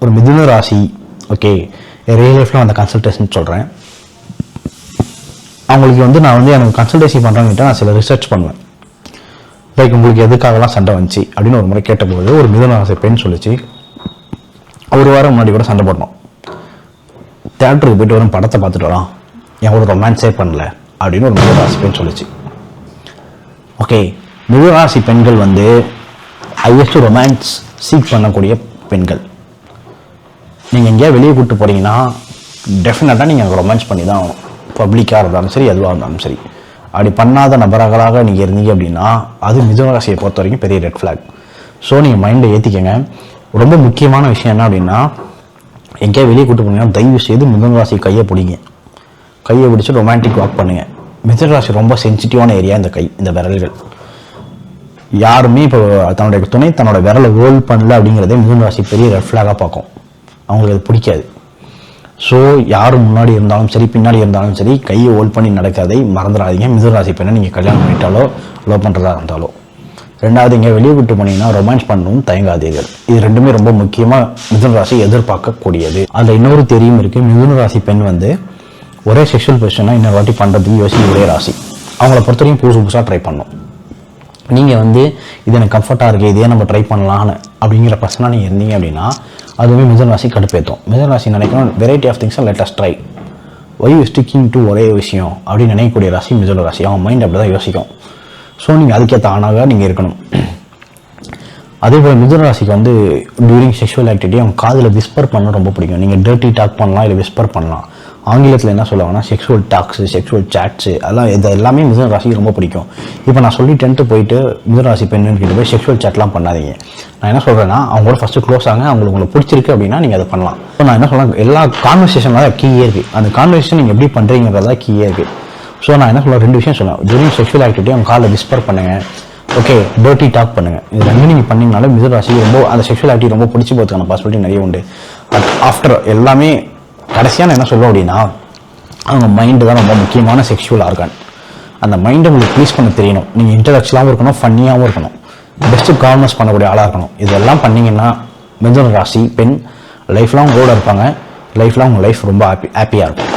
ஒரு மிதுன ராசி ஓகே ரியல் லைஃப்பில் அந்த கன்சல்டேஷன் சொல்கிறேன். அவங்களுக்கு வந்து நான் வந்து எனக்கு கன்சல்டேஷன் பண்ணுறவங்கிட்ட நான் சில ரிசர்ச் பண்ணுவேன். லைக் உங்களுக்கு எதுக்காகலாம் சண்டை வந்துச்சு அப்படின்னு ஒரு முறை கேட்டபோது ஒரு மிதுன ராசி பெண் சொல்லிச்சு, ஒரு வாரம் முன்னாடி கூட சண்டை போடணும், தேட்டருக்கு போய்ட்டு வரும் படத்தை பார்த்துட்டு வரோம், என் கூட ரொமான்ஸே பண்ணல அப்படின்னு ஒரு மிதுன ராசி பெண் சொல்லிச்சு. ஓகே, மிதுன ராசி பெண்கள் வந்து ஹையஸ்ட் ரொமான்ஸ் சீக் பண்ணக்கூடிய பெண்கள். நீங்கள் எங்கேயா வெளியே கூப்பிட்டு போகிறீங்கன்னா டெஃபினட்டாக நீங்கள் ரொமான்ஸ் பண்ணி தான் ஆகணும். பப்ளிக்காக இருந்தாலும் சரி எதுவாக இருந்தாலும் சரி. அப்படி பண்ணாத நபர்களாக நீங்கள் இருந்தீங்க அப்படின்னா அது மிதுன ராசியை பொறுத்த வரைக்கும் பெரிய ரெட் ஃப்ளாக். ஸோ நீங்கள் மைண்டை ஏற்றிக்கங்க. ரொம்ப முக்கியமான விஷயம் என்ன அப்படின்னா, எங்கேயா வெளியே கூப்பிட்டு போனீங்கன்னா தயவு செய்து மிதுன ராசி கையை பிடிங்க. கையை பிடிச்சி ரொமான்டிக் வாக் பண்ணுங்கள். மிதுன ராசி ரொம்ப சென்சிட்டிவான ஏரியா இந்த கை, இந்த விரல்கள். யாருமே இப்போ தன்னுடைய துணை தன்னோட விரலை ஹோல்ட் பண்ணல அப்படிங்கிறதே மிதுன ராசி பெரிய ரெட் ஃப்ளாகாக பார்க்கும். அவங்களுக்கு அது பிடிக்காது. ஸோ யார் முன்னாடி இருந்தாலும் சரி பின்னாடி இருந்தாலும் சரி கையை ஹோல்ட் பண்ணி நடக்காதை மறந்துடாதீங்க. மிதுன ராசி பெண்ணை நீங்கள் கல்யாணம் பண்ணிட்டாலோ லவ் பண்ணுறதா இருந்தாலோ. ரெண்டாவது, இங்கே வெளியே விட்டு போனீங்கன்னா ரொமான்ஸ் பண்ணணும் தயங்காதீர்கள். இது ரெண்டுமே ரொம்ப முக்கியமாக மிதுன ராசி எதிர்பார்க்கக்கூடியது. அதில் இன்னொரு தெரியும் இருக்குது, மிதுன ராசி பெண் வந்து ஒரே செக்ஷுவல் பொசிஷனாக இன்னொரு வாட்டி பண்ணுறதுக்கு யோசிக்க ராசி. அவங்கள பொறுத்த வரைக்கும் புதுசாக ட்ரை பண்ணணும். நீங்கள் வந்து இது எனக்கு கம்ஃபர்ட்டாக இருக்குது, இதே நம்ம ட்ரை பண்ணலான்னு அப்படிங்கிற பர்சனாக நீங்கள் இருந்தீங்க அப்படின்னா அதுவுமே மிதுன ராசி கடுப்பேற்றும். மிதுன ராசி நினைக்கணும் வெரைட்டி ஆஃப் திங்ஸை let us try, why you sticking to ஒரே விஷயம் அப்படின்னு நினைக்கக்கூடிய ராசி மிதுன ராசி. அவங்க மைண்ட் அப்படி தான் யோசிக்கும். ஸோ நீங்கள் அதுக்கேற்ற ஆணாக நீங்கள் இருக்கணும். அதே போல் மிதுன ராசிக்கு வந்து டியூரிங் செக்ஷுவல் ஆக்டிவிட்டி அவங்க காதில் விஸ்பர் பண்ண ரொம்ப பிடிக்கும். நீங்கள் டர்ட்டி டாக் பண்ணலாம், இல்லை விஸ்பர் பண்ணலாம். ஆங்கிலத்தில் என்ன சொல்லுவாங்கன்னா செக்ஷுவல் டாக்ஸு, செக்ஷுவல் சாட்ஸு, அதெல்லாம் இது எல்லாமே மிதுன ராசிக்கு ரொம்ப பிடிக்கும். இப்போ நான் சொல்லிட்டேன்ட்டு போயிட்டு மிதுன ராசி பெண்ணுன்னு கிட்ட போய் செக்ஷுவல் சாட்லாம் பண்ணாதீங்க. நான் என்ன சொல்கிறேன்னா அவங்களோட ஃபஸ்ட்டு க்ளோஸ் ஆங்க. உங்களுக்கு பிடிச்சிருக்கு அப்படின்னா நீங்கள் அதை பண்ணலாம். ஸோ நான் என்ன சொல்கிறேன், எல்லா கான்வர்சேஷனில் தான் கீயே இருக்குது. அந்த கான்வர்சேஷன் நீங்கள் எப்படி பண்ணுறீங்கிறதா கீயே இருக்குது. ஸோ நான் என்ன சொல்கிறேன், ரெண்டு விஷயம் சொல்லுவேன். டியூரிங் செக்ஷுவல் ஆக்டிவிட்டி அவங்க காலில் விஸ்பர் பண்ணுங்கள், ஓகே டர்ட்டி டாக் பண்ணுங்கள். இது ரெண்டு நீங்கள் பண்ணிங்கனாலே மிதுன ராசி ரொம்ப அந்த செக்ஷுவல் ஆக்டிவிட்டி ரொம்ப பிடிச்சி போகிறதுக்கான பாசிபிலிட்டி நிறைய உண்டு. பட் ஆஃப்டர் எல்லாமே கடைசியாக நான் என்ன சொல்லுவேன் அப்படின்னா அவங்க மைண்டு தான் ரொம்ப முக்கியமான செக்ஷுவல் ஆர்கான். அந்த மைண்டை உங்களுக்கு ப்ளீஸ் பண்ண தெரியணும். நீங்கள் இன்டலெக்சுவலாகவும் இருக்கணும், ஃபன்னியாகவும் இருக்கணும், பெஸ்ட்டு கான்வர்ஸ் பண்ணக்கூடிய ஆளாக இருக்கணும். இதெல்லாம் பண்ணிங்கன்னா மிதுன ராசி பெண் லைஃப் லாங் கூட இருப்பாங்க. லைஃப் லாங் லைஃப் ரொம்ப ஹாப்பியாக இருக்கும்.